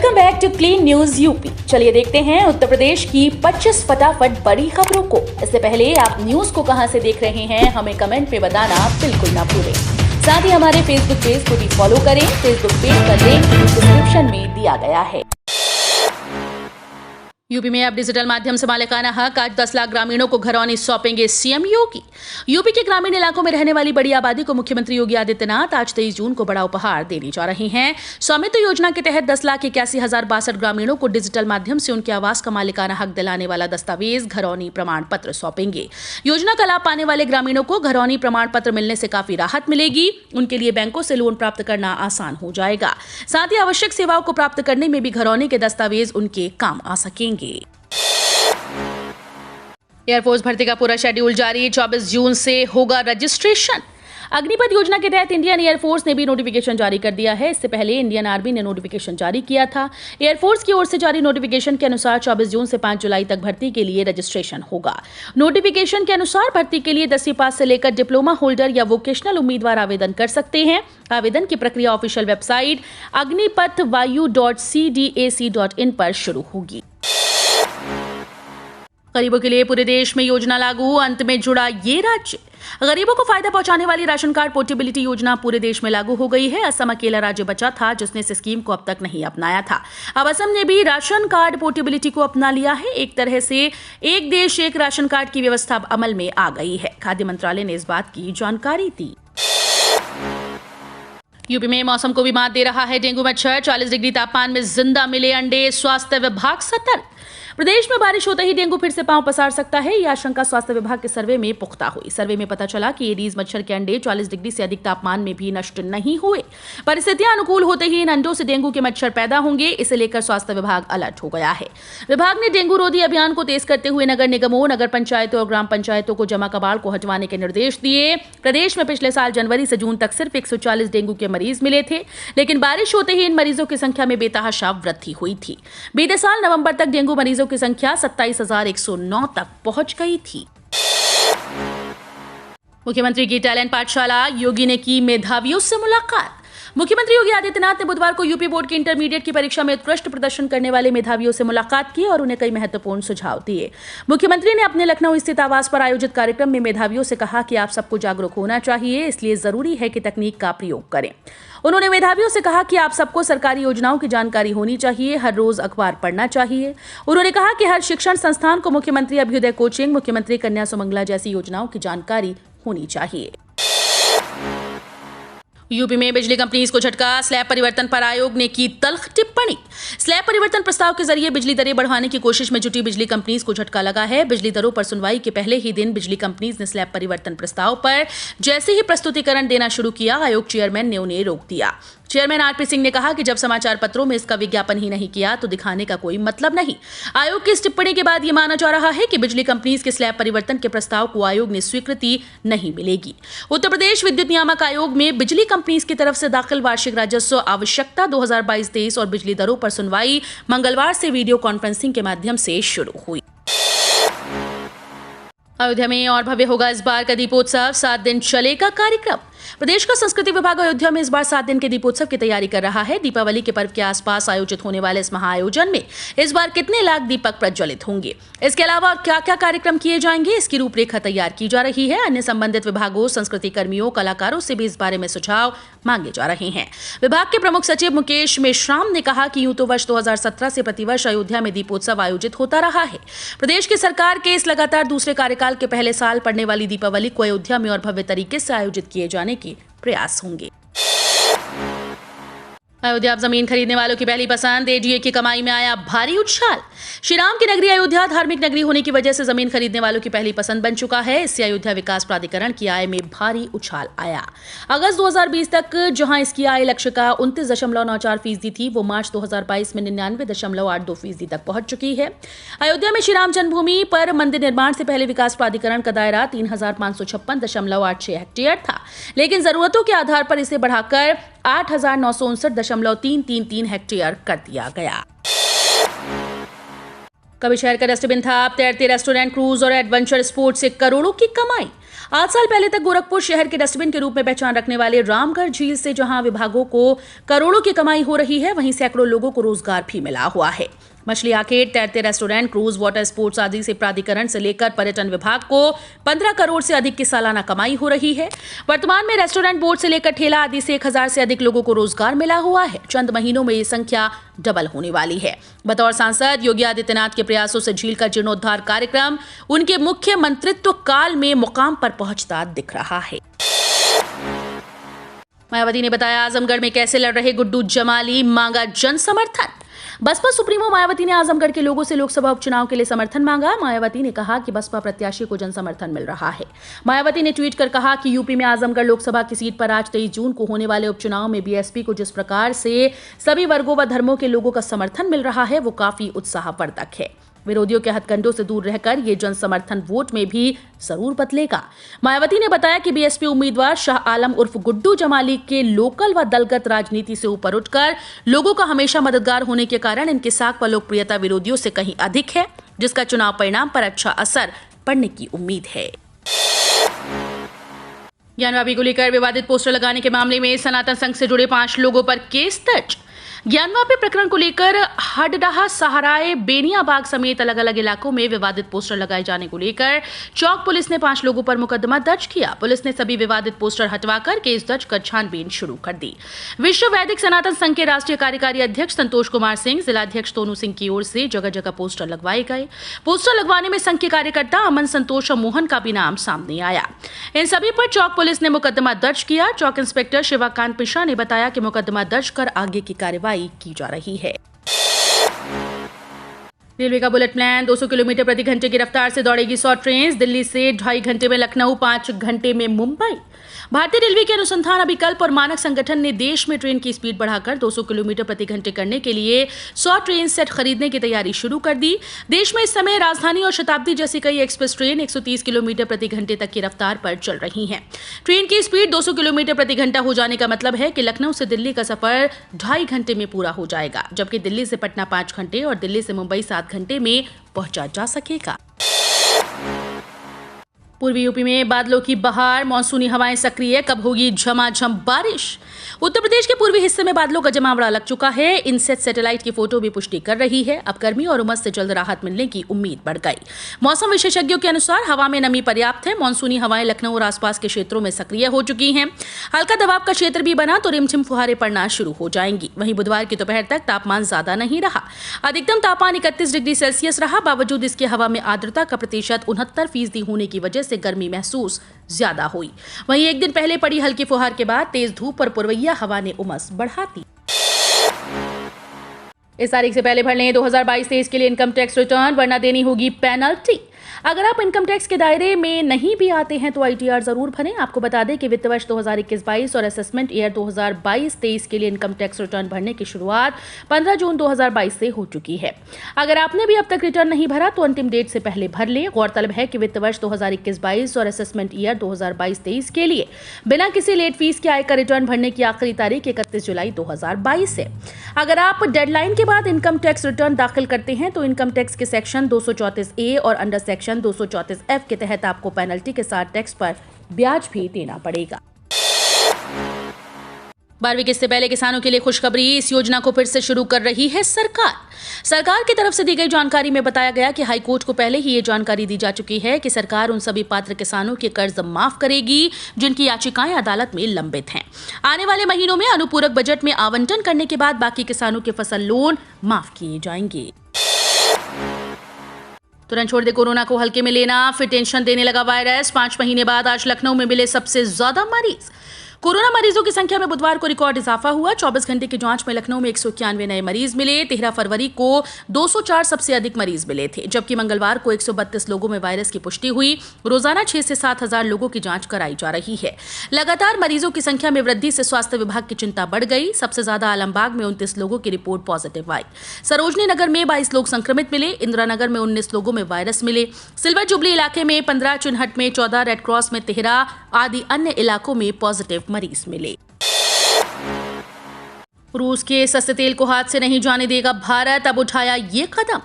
Welcome back to clean news UP. चलिए देखते हैं उत्तर प्रदेश की 25 फटाफट बड़ी खबरों को। इससे पहले आप न्यूज को कहां से देख रहे हैं हमें कमेंट में बताना बिल्कुल ना भूलें। साथ ही हमारे फेसबुक पेज को भी फॉलो करें। फेसबुक पेज का लिंक डिस्क्रिप्शन में दिया गया है। यूपी में अब डिजिटल माध्यम से मालिकाना हक आज 10 लाख ग्रामीणों को घरौनी सौंपेंगे सीएम योगी। यूपी के ग्रामीण इलाकों में रहने वाली बड़ी आबादी को मुख्यमंत्री योगी आदित्यनाथ आज 23 जून को बड़ा उपहार देने जा रहे हैं। स्वामित्व योजना के तहत 10,81,062 ग्रामीणों को डिजिटल माध्यम से उनके आवास का मालिकाना हक दिलाने वाला दस्तावेज घरौनी प्रमाण पत्र सौंपेंगे। योजना का लाभ पाने वाले ग्रामीणों को घरौनी प्रमाण पत्र मिलने से काफी राहत मिलेगी। उनके लिए बैंकों से लोन प्राप्त करना आसान हो जाएगा। साथ ही आवश्यक सेवाओं को प्राप्त करने में भी घरौनी के दस्तावेज उनके काम आ सकेंगे। एयरफोर्स भर्ती का पूरा शेड्यूल जारी। 24 जून से होगा रजिस्ट्रेशन। अग्निपथ योजना के तहत इंडियन एयरफोर्स ने भी नोटिफिकेशन जारी कर दिया है। इससे पहले इंडियन आर्मी ने नोटिफिकेशन जारी किया था। एयरफोर्स की ओर से जारी नोटिफिकेशन के अनुसार 24 जून से 5 जुलाई तक भर्ती के लिए रजिस्ट्रेशन होगा। नोटिफिकेशन के अनुसार भर्ती के लिए 10वीं पास से लेकर डिप्लोमा होल्डर या वोकेशनल उम्मीदवार आवेदन कर सकते हैं। आवेदन की प्रक्रिया ऑफिशियल वेबसाइट agnipathvayu.cdac.in पर शुरू होगी। गरीबों के लिए पूरे देश में योजना लागू, अंत में जुड़ा ये राज्य। गरीबों को फायदा पहुंचाने वाली राशन कार्ड पोर्टेबिलिटी योजना पूरे देश में लागू हो गई है। असम अकेला राज्य बचा था जिसने इस स्कीम को अब तक नहीं अपनाया था। अब असम ने भी राशन कार्ड पोर्टेबिलिटी को अपना लिया है। एक तरह से एक देश एक राशन कार्ड की व्यवस्था अब अमल में आ गई है। खाद्य मंत्रालय ने इस बात की जानकारी दी। यूपी में मौसम को भी मात दे रहा है डेंगू मच्छर। 40 डिग्री तापमान में जिंदा मिले अंडे, स्वास्थ्य विभाग सतर्क। प्रदेश में बारिश होते ही डेंगू फिर से पांव पसार सकता है। यह आशंका स्वास्थ्य विभाग के सर्वे में पुख्ता हुई। सर्वे में पता चला कि एडीज मच्छर के अंडे 40 डिग्री से अधिक तापमान में भी नष्ट नहीं हुए। परिस्थितियां अनुकूल होते ही इन अंडों से डेंगू के मच्छर पैदा होंगे। इसे लेकर स्वास्थ्य विभाग अलर्ट हो गया है। विभाग ने डेंगू रोधी अभियान को तेज करते हुए नगर निगमों, नगर पंचायतों और ग्राम पंचायतों को जमा कबाड़ को हटवाने के निर्देश दिए। प्रदेश में पिछले साल जनवरी से जून तक सिर्फ 140 डेंगू के मरीज मिले थे, लेकिन बारिश होते ही इन मरीजों की संख्या में बेतहाशा वृद्धि हुई थी। बीते साल नवंबर तक डेंगू मरीजों की संख्या 27,109 तक पहुंच गई थी। मुख्यमंत्री की टैलेंट पाठशाला, योगी ने की मेधावियों से मुलाकात। मुख्यमंत्री योगी आदित्यनाथ ने बुधवार को यूपी बोर्ड की इंटरमीडिएट की परीक्षा में उत्कृष्ट प्रदर्शन करने वाले मेधावियों से मुलाकात की और उन्हें कई महत्वपूर्ण सुझाव दिए। मुख्यमंत्री ने अपने लखनऊ स्थित आवास पर आयोजित कार्यक्रम में मेधावियों से कहा कि आप सबको जागरूक होना चाहिए, इसलिए जरूरी है कि तकनीक का प्रयोग करें। उन्होंने मेधावियों से कहा कि आप सबको सरकारी योजनाओं की जानकारी होनी चाहिए, हर रोज अखबार पढ़ना चाहिए। उन्होंने कहा कि हर शिक्षण संस्थान को मुख्यमंत्री अभ्युदय कोचिंग, मुख्यमंत्री कन्या सुमंगला जैसी योजनाओं की जानकारी होनी चाहिए। यूपी में बिजली कंपनीज को झटका। स्लैब परिवर्तन पर आयोग ने की तल्ख टिप्पणी। स्लैब परिवर्तन प्रस्ताव के जरिए बिजली दरें बढ़ाने की कोशिश में जुटी बिजली कंपनीज को झटका लगा है। बिजली दरों पर सुनवाई के पहले ही दिन बिजली कंपनीज ने स्लैब परिवर्तन प्रस्ताव पर जैसे ही प्रस्तुतिकरण देना शुरू किया, आयोग चेयरमैन ने उन्हें रोक दिया। चेयरमैन आरपी सिंह ने कहा कि जब समाचार पत्रों में इसका विज्ञापन ही नहीं किया तो दिखाने का कोई मतलब नहीं। आयोग की इस टिप्पणी के बाद यह माना जा रहा है कि बिजली कंपनीज के स्लैब परिवर्तन के प्रस्ताव को आयोग ने स्वीकृति नहीं मिलेगी। उत्तर प्रदेश विद्युत नियामक आयोग में बिजली कंपनीज की तरफ से दाखिल वार्षिक राजस्व आवश्यकता 2022-23 और बिजली दरों पर सुनवाई मंगलवार से वीडियो कॉन्फ्रेंसिंग के माध्यम से शुरू हुई। अयोध्या में और भव्य होगा इस बार का दीपोत्सव। 7 दिन चलेगा कार्यक्रम। प्रदेश का संस्कृति विभाग अयोध्या में इस बार 7 दिन के दीपोत्सव की तैयारी कर रहा है। दीपावली के पर्व के आसपास आयोजित होने वाले इस महाआयोजन में इस बार कितने लाख दीपक प्रज्वलित होंगे, इसके अलावा क्या क्या कार्यक्रम किए जाएंगे, इसकी रूपरेखा तैयार की जा रही है। अन्य संबंधित विभागों, संस्कृति कर्मियों, कलाकारों से भी इस बारे में सुझाव मांगे जा रहे हैं। विभाग के प्रमुख सचिव मुकेश मेश्राम ने कहा कि यूं तो वर्ष 2017 से प्रतिवर्ष अयोध्या में दीपोत्सव आयोजित होता रहा है। प्रदेश की सरकार के इस लगातार दूसरे कार्यकाल के पहले साल पड़ने वाली दीपावली को अयोध्या में और भव्य तरीके से आयोजित किए जाने के प्रयास होंगे। अयोध्या अब जमीन खरीदने वालों की पहली पसंद। एडीए की कमाई में आया भारी उछाल। श्री राम की नगरी अयोध्या धार्मिक नगरी होने की वजह से जमीन खरीदने वालों की पहली पसंद बन चुका है। इससे अयोध्या विकास प्राधिकरण की आय में भारी उछाल आया। अगस्त 2020 तक जहां इसकी आय लक्ष्य का 29.94% थी, वो मार्च 2022 में 99.82% तक पहुंच चुकी है। अयोध्या में श्री राम जन्मभूमि पर मंदिर निर्माण से पहले विकास प्राधिकरण का दायरा 3,556.86 हेक्टेयर था, लेकिन जरूरतों के आधार पर इसे बढ़ाकर 8,959.333 हेक्टेयर कर दिया गया। कभी शहर का डस्टबिन था, अब तैरते रेस्टोरेंट, क्रूज और एडवेंचर स्पोर्ट्स से करोड़ों की कमाई। 8 साल पहले तक गोरखपुर शहर के डस्टबिन के रूप में पहचान रखने वाले रामगढ़ झील से जहां विभागों को करोड़ों की कमाई हो रही है, वहीं सैकड़ों लोगों को रोजगार भी मिला हुआ है। मछली आखेट, तैरते रेस्टोरेंट, क्रूज, वाटर स्पोर्ट्स आदि से प्राधिकरण से लेकर पर्यटन विभाग को 15 करोड़ से अधिक की सालाना कमाई हो रही है। वर्तमान में रेस्टोरेंट बोर्ड से लेकर ठेला आदि से 1000 से अधिक लोगों को रोजगार मिला हुआ है। चंद महीनों में ये संख्या डबल होने वाली है। बतौर सांसद योगी आदित्यनाथ के प्रयासों से झील का जीर्णोद्धार कार्यक्रम उनके मुख्य मंत्रित्व काल में मुकाम पर पहुंचता दिख रहा है। मायावती ने बताया, आजमगढ़ में कैसे लड़ रहे गुड्डू जमाली, मांगा जन समर्थन। बसपा सुप्रीमो मायावती ने आजमगढ़ के लोगों से लोकसभा उपचुनाव के लिए समर्थन मांगा। मायावती ने कहा कि बसपा प्रत्याशी को जन समर्थन मिल रहा है। मायावती ने ट्वीट कर कहा कि यूपी में आजमगढ़ लोकसभा की सीट पर आज 23 जून को होने वाले उपचुनाव में बीएसपी को जिस प्रकार से सभी वर्गों व धर्मों के लोगों का समर्थन मिल रहा है, वो काफी उत्साहवर्धक है। विरोधियों के हथकंडों से दूर रहकर ये जन समर्थन वोट में भी जरूर बदलेगा। मायावती ने बताया कि बीएसपी उम्मीदवार शाह आलम उर्फ गुड्डू जमाली के लोकल व दलगत राजनीति से ऊपर उठकर लोगों का हमेशा मददगार होने के कारण इनकी साख व लोकप्रियता विरोधियों से कहीं अधिक है, जिसका चुनाव परिणाम पर अच्छा असर पड़ने की उम्मीद है। ज्ञानवापी को लेकर विवादित पोस्टर लगाने के मामले में सनातन संघ से जुड़े 5 लोगों पर केस दर्ज। ज्ञानवापी प्रकरण को लेकर हडडहा, सहाराय, बेनियाबाग समेत अलग अलग इलाकों में विवादित पोस्टर लगाए जाने को लेकर चौक पुलिस ने 5 लोगों पर मुकदमा दर्ज किया। पुलिस ने सभी विवादित पोस्टर हटवाकर केस दर्ज कर छानबीन शुरू कर दी। विश्व वैदिक सनातन संघ के राष्ट्रीय कार्यकारी अध्यक्ष संतोष कुमार सिंह, जिलाध्यक्ष तोनू सिंह की ओर से जगह जगह पोस्टर लगवाए गए। पोस्टर लगवाने में संघ के कार्यकर्ता अमन, संतोष और मोहन का भी नाम सामने आया। इन सभी पर चौक पुलिस ने मुकदमा दर्ज किया। चौक इंस्पेक्टर शिवाकांत मिश्रा ने बताया कि मुकदमा दर्ज कर आगे की कार्रवाई की जा रही है। रेलवे का बुलेट प्लान, 200 किलोमीटर प्रति घंटे की रफ्तार से दौड़ेगी 100 ट्रेन। दिल्ली से 2.5 घंटे में लखनऊ, 5 घंटे में मुंबई। भारतीय रेलवे के अनुसंधान, अभिकल्प और मानक संगठन ने देश में ट्रेन की स्पीड बढ़ाकर 200 किलोमीटर प्रति घंटे करने के लिए 100 ट्रेन सेट खरीदने की तैयारी शुरू कर दी। देश में इस समय राजधानी और शताब्दी जैसी कई एक्सप्रेस ट्रेन 130 किलोमीटर प्रति घंटे तक की रफ्तार पर चल रही हैं। ट्रेन की स्पीड 200 किलोमीटर प्रति घंटा हो जाने का मतलब है कि लखनऊ से दिल्ली का सफर 2.5 घंटे में पूरा हो जाएगा, जबकि दिल्ली से पटना 5 घंटे और दिल्ली से मुंबई 7 घंटे में पहुंचा जा सकेगा। पूर्वी यूपी में बादलों की बहार, मानसूनी हवाएं सक्रिय, कब होगी झमाझम बारिश। उत्तर प्रदेश के पूर्वी हिस्से में बादलों का जमावड़ा लग चुका है। इनसेट सैटेलाइट की फोटो भी पुष्टि कर रही है। अब गर्मी और उमस से जल्द राहत मिलने की उम्मीद बढ़ गई। मौसम विशेषज्ञों के अनुसार हवा में नमी पर्याप्त है। मानसूनी हवाएं लखनऊ और आसपास के क्षेत्रों में सक्रिय हो चुकी हैं। हल्का दबाव का क्षेत्र भी बना तो रिमझिम फुहारें पड़ना शुरू हो जाएंगी। वहीं बुधवार की दोपहर तक तापमान ज्यादा नहीं रहा। अधिकतम तापमान 31 डिग्री सेल्सियस रहा। बावजूद इसके हवा में आर्द्रता का प्रतिशत 69% होने की वजह से गर्मी महसूस ज्यादा हुई। वहीं एक दिन पहले पड़ी हल्की फुहार के बाद तेज धूप और पुरवैया हवा ने उमस बढ़ा दी। इस तारीख से पहले भर लें 2022-23 के लिए इनकम टैक्स रिटर्न, वरना देनी होगी पेनल्टी। अगर आप इनकम टैक्स के दायरे में नहीं भी आते हैं तो आईटीआर जरूर भरें। आपको बता दें कि वित्त वर्ष 2021-22 और असेसमेंट ईयर 2022-23 के लिए इनकम टैक्स रिटर्न भरने की शुरुआत 15 जून 2022 से हो चुकी है। अगर आपने भी अब तक रिटर्न नहीं भरा तो अंतिम डेट से पहले भर लें। गौरतलब है कि वित्त वर्ष 2021-22 और असेसमेंट ईयर 2022-23 के लिए बिना किसी लेट फीस के आयकर रिटर्न भरने की आखिरी तारीख 31 जुलाई 2022 है। अगर आप डेडलाइन के बाद इनकम टैक्स रिटर्न दाखिल करते हैं तो इनकम टैक्स के सेक्शन 234A और अंडर सेक्शन 234F के तहत आपको पेनल्टी के साथ टैक्स पर ब्याज भी देना पड़ेगा। 12वीं किस्त से पहले किसानों के लिए खुशखबरी, इस योजना को फिर से शुरू कर रही है सरकार। सरकार की तरफ से दी गई जानकारी में बताया गया कि हाईकोर्ट को पहले ही ये जानकारी दी जा चुकी है कि सरकार उन सभी पात्र किसानों के कर्ज माफ करेगी जिनकी याचिकाएं अदालत में लंबित हैं। आने वाले महीनों में अनुपूरक बजट में आवंटन करने के बाद बाकी किसानों के फसल लोन माफ किए जाएंगे। तुरंत छोड़ दे कोरोना को हल्के में लेना, फिर टेंशन देने लगा वायरस। 5 महीने बाद आज लखनऊ में मिले सबसे ज्यादा मरीज। कोरोना मरीजों की संख्या में बुधवार को रिकॉर्ड इजाफा हुआ। 24 घंटे की जांच में लखनऊ में 191 नए मरीज मिले। 13 फरवरी को 204 सबसे अधिक मरीज मिले थे, जबकि मंगलवार को 132 लोगों में वायरस की पुष्टि हुई। रोजाना 6 से 7 हजार लोगों की जांच कराई जा रही है। लगातार मरीजों की संख्या में वृद्धि से स्वास्थ्य विभाग की चिंता बढ़ गई। सबसे ज्यादा आलमबाग में 29 लोगों की रिपोर्ट पॉजिटिव आई। सरोजनी नगर में 22 लोग संक्रमित मिले। इंदिरानगर में 19 लोगों में वायरस मिले। सिल्वर जुबली इलाके में 15, चिन्हट में 14, रेडक्रॉस में 13 आदि अन्य इलाकों में पॉजिटिव मरीज मिले। रूस के सस्ते तेल को हाथ से नहीं जाने देगा भारत, अब उठाया ये कदम।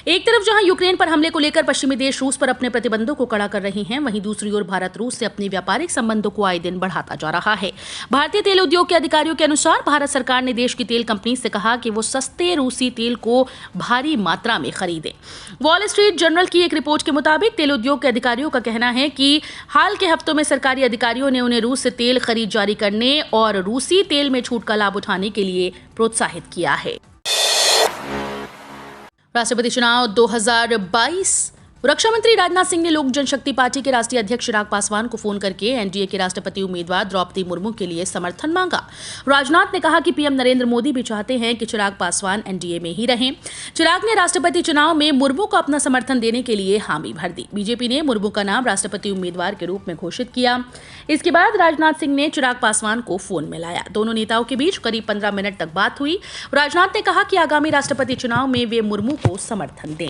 एक तरफ जहां यूक्रेन पर हमले को लेकर पश्चिमी देश रूस पर अपने प्रतिबंधों को कड़ा कर रहे हैं, वहीं दूसरी ओर भारत रूस से अपने व्यापारिक संबंधों को आए दिन बढ़ाता जा रहा है। भारतीय तेल उद्योग के अधिकारियों के अनुसार भारत सरकार ने देश की तेल कंपनी से कहा कि वो सस्ते रूसी तेल को भारी मात्रा में खरीदे। वॉल स्ट्रीट जर्नल की एक रिपोर्ट के मुताबिक तेल उद्योग के अधिकारियों का कहना है कि हाल के हफ्तों में सरकारी अधिकारियों ने उन्हें रूस से तेल खरीद जारी करने और रूसी तेल में छूट का लाभ उठाने के लिए प्रोत्साहित किया है। राष्ट्रपति चुनाव 2022। रक्षा मंत्री राजनाथ सिंह ने लोक जनशक्ति पार्टी के राष्ट्रीय अध्यक्ष चिराग पासवान को फोन करके एनडीए के राष्ट्रपति उम्मीदवार द्रौपदी मुर्मू के लिए समर्थन मांगा। राजनाथ ने कहा कि पीएम नरेंद्र मोदी भी चाहते हैं कि चिराग पासवान एनडीए में ही रहें। चिराग ने राष्ट्रपति चुनाव में मुर्मू को अपना समर्थन देने के लिए हामी भर दी। बीजेपी ने मुर्मू का नाम राष्ट्रपति उम्मीदवार के रूप में घोषित किया। इसके बाद राजनाथ सिंह ने चिराग पासवान को फोन मिलाया। दोनों नेताओं के बीच करीब 15 मिनट तक बात हुई। राजनाथ ने कहा कि आगामी राष्ट्रपति चुनाव में वे मुर्मू को समर्थन दें।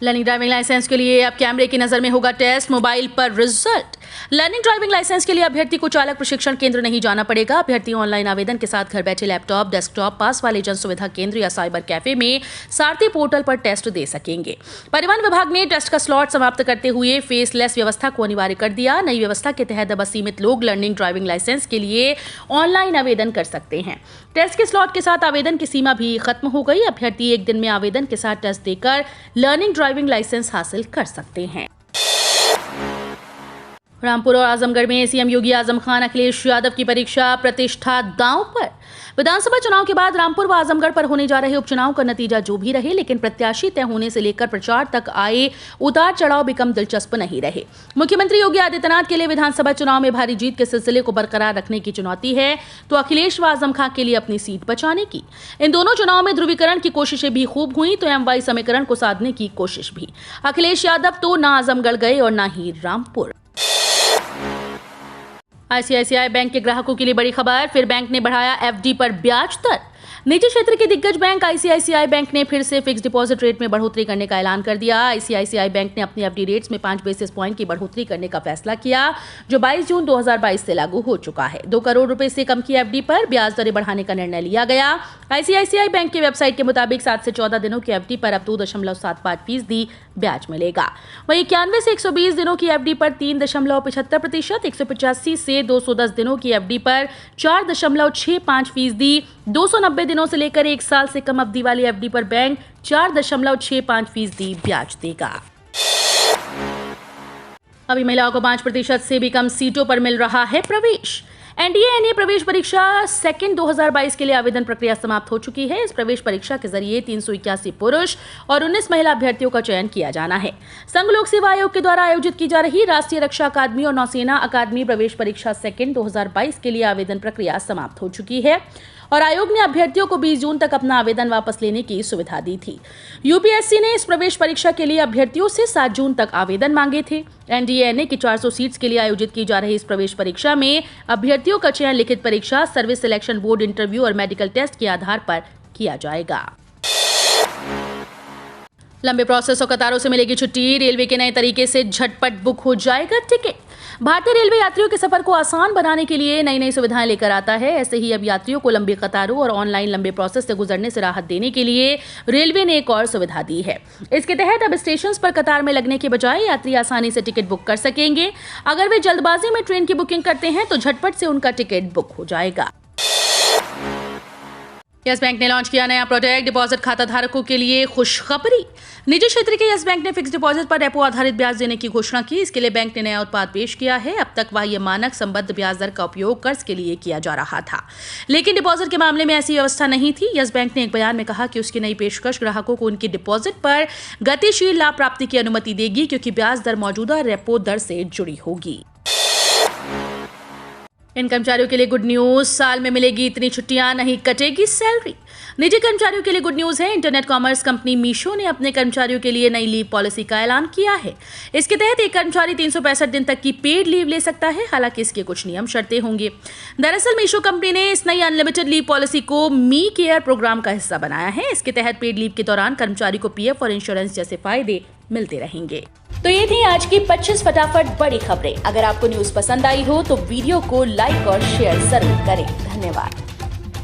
लर्निंग ड्राइविंग लाइसेंस के लिए अब कैमरे की नजर में होगा टेस्ट, मोबाइल पर रिजल्ट। लर्निंग ड्राइविंग लाइसेंस के लिए अभ्यर्थी को चालक प्रशिक्षण केंद्र नहीं जाना पड़ेगा। अभ्यर्थी ऑनलाइन आवेदन के साथ घर बैठे लैपटॉप, डेस्कटॉप, पास वाले जन सुविधा केंद्र या साइबर कैफे में सारथी पोर्टल पर टेस्ट दे सकेंगे। परिवहन विभाग ने टेस्ट का स्लॉट समाप्त करते हुए फेसलेस व्यवस्था को अनिवार्य कर दिया। नई व्यवस्था के तहत अब सीमित लोग लर्निंग ड्राइविंग लाइसेंस के लिए ऑनलाइन आवेदन कर सकते हैं। टेस्ट के स्लॉट के साथ आवेदन की सीमा भी खत्म हो गई। अभ्यर्थी एक दिन में आवेदन के साथ टेस्ट देकर लर्निंग ड्राइविंग लाइसेंस हासिल कर सकते हैं। रामपुर और आजमगढ़ में सीएम योगी आजम खान अखिलेश यादव की परीक्षा प्रतिष्ठा दांव पर। विधानसभा चुनाव के बाद रामपुर व आजमगढ़ पर होने जा रहे उपचुनाव का नतीजा जो भी रहे, लेकिन प्रत्याशी तय होने से लेकर प्रचार तक आए उतार चढ़ाव भी कम दिलचस्प नहीं रहे। मुख्यमंत्री योगी आदित्यनाथ के लिए विधानसभा चुनाव में भारी जीत के सिलसिले को बरकरार रखने की चुनौती है तो अखिलेश व आजम खान के लिए अपनी सीट बचाने की। इन दोनों चुनाव में ध्रुवीकरण की कोशिशें भी खूब हुई तो एमवाई समीकरण को साधने की कोशिश भी। अखिलेश यादव तो न आजमगढ़ गए और न ही रामपुर। आईसीआईसीआई बैंक के ग्राहकों के लिए बड़ी खबर, फिर बैंक ने बढ़ाया एफडी पर ब्याज दर। निजी क्षेत्र के दिग्गज बैंक आईसीआईसीआई बैंक ने फिर से फिक्स डिपॉजिट रेट में बढ़ोतरी करने का ऐलान कर दिया। आईसीआईसीआई बैंक ने अपनी एफडी रेट्स में 5 बेसिस पॉइंट की बढ़ोतरी करने का फैसला किया, जो 22 जून 2022 से लागू हो चुका है। 2 करोड़ रुपए से कम की एफडी पर ब्याज दरें बढ़ाने का निर्णय लिया गया। आईसीआईसीआई बैंक की वेबसाइट के मुताबिक 7 से 14 दिनों की एफडी पर अब 2.75% ब्याज मिलेगा। वहीं 91 से 120 दिनों की एफडी पर 3.75%, 185 से 210 दिनों की एफडी पर 4.65%, 290 दिनों से लेकर 1 साल से कम अवधि वाली एफडी पर बैंक 4.65% ब्याज देगा। अभी महिलाओं को 5% से भी कम सीटों पर मिल रहा है प्रवेश। एनडीए प्रवेश परीक्षा सेकेंड 2022 के लिए आवेदन प्रक्रिया समाप्त हो चुकी है। इस प्रवेश परीक्षा के जरिए 381 पुरुष और 19 महिला अभ्यर्थियों का चयन किया जाना है। संघ लोक सेवा आयोग के द्वारा आयोजित की जा रही राष्ट्रीय रक्षा अकादमी और नौसेना अकादमी प्रवेश परीक्षा सेकेंड 2022 के लिए आवेदन प्रक्रिया समाप्त हो चुकी है और आयोग ने अभ्यर्थियों को 20 जून तक अपना आवेदन वापस लेने की सुविधा दी थी। यूपीएससी ने इस प्रवेश परीक्षा के लिए अभ्यर्थियों से 7 जून तक आवेदन मांगे थे। एनडीए की 400 सीट्स के लिए आयोजित की जा रही इस प्रवेश परीक्षा में अभ्यर्थियों का चयन लिखित परीक्षा, सर्विस सिलेक्शन बोर्ड इंटरव्यू और मेडिकल टेस्ट के आधार पर किया जाएगा। लंबे प्रोसेस और कतारों से मिलेगी छुट्टी, रेलवे के नए तरीके से झटपट बुक हो जाएगा टिकट। भारतीय रेलवे यात्रियों के सफर को आसान बनाने के लिए नई नई सुविधाएं लेकर आता है। ऐसे ही अब यात्रियों को लंबी कतारों और ऑनलाइन लंबे प्रोसेस से गुजरने से राहत देने के लिए रेलवे ने एक और सुविधा दी है। इसके तहत अब स्टेशन पर कतार में लगने के बजाय यात्री आसानी से टिकट बुक कर सकेंगे। अगर वे जल्दबाजी में ट्रेन की बुकिंग करते हैं तो झटपट से उनका टिकट बुक हो जाएगा। यस बैंक ने लॉन्च किया नया प्रोडक्ट, डिपॉजिट खाता धारकों के लिए खुशखबरी। निजी क्षेत्र के यस बैंक ने फिक्स डिपॉजिट पर रेपो आधारित ब्याज देने की घोषणा की। इसके लिए बैंक ने नया उत्पाद पेश किया है। अब तक बाह्य मानक संबद्ध ब्याज दर का उपयोग कर्ज के लिए किया जा रहा था, लेकिन डिपॉजिट के मामले में ऐसी व्यवस्था नहीं थी। यस बैंक ने एक बयान में कहा कि उसकी नई पेशकश ग्राहकों को उनकी डिपॉजिट पर गतिशील लाभ प्राप्ति की अनुमति देगी, क्योंकि ब्याज दर मौजूदा रेपो दर से जुड़ी होगी। इन कर्मचारियों के लिए गुड न्यूज, साल में मिलेगी इतनी छुट्टियां, नहीं कटेगी सैलरी। निजी कर्मचारियों के लिए गुड न्यूज है। इंटरनेट कॉमर्स कंपनी मीशो ने अपने कर्मचारियों के लिए नई लीव पॉलिसी का ऐलान किया है। इसके तहत एक कर्मचारी 365 दिन तक की पेड लीव ले सकता है। हालांकि इसके कुछ नियम शर्तें होंगे। दरअसल मीशो कंपनी ने इस नई अनलिमिटेड लीव पॉलिसी को मी केयर प्रोग्राम का हिस्सा बनाया है। इसके तहत पेड लीव के दौरान कर्मचारी को पीएफ और इंश्योरेंस जैसे फायदे मिलते रहेंगे। तो ये थी आज की 25 फटाफट बड़ी खबरें। अगर आपको न्यूज पसंद आई हो तो वीडियो को लाइक और शेयर जरूर करें। धन्यवाद।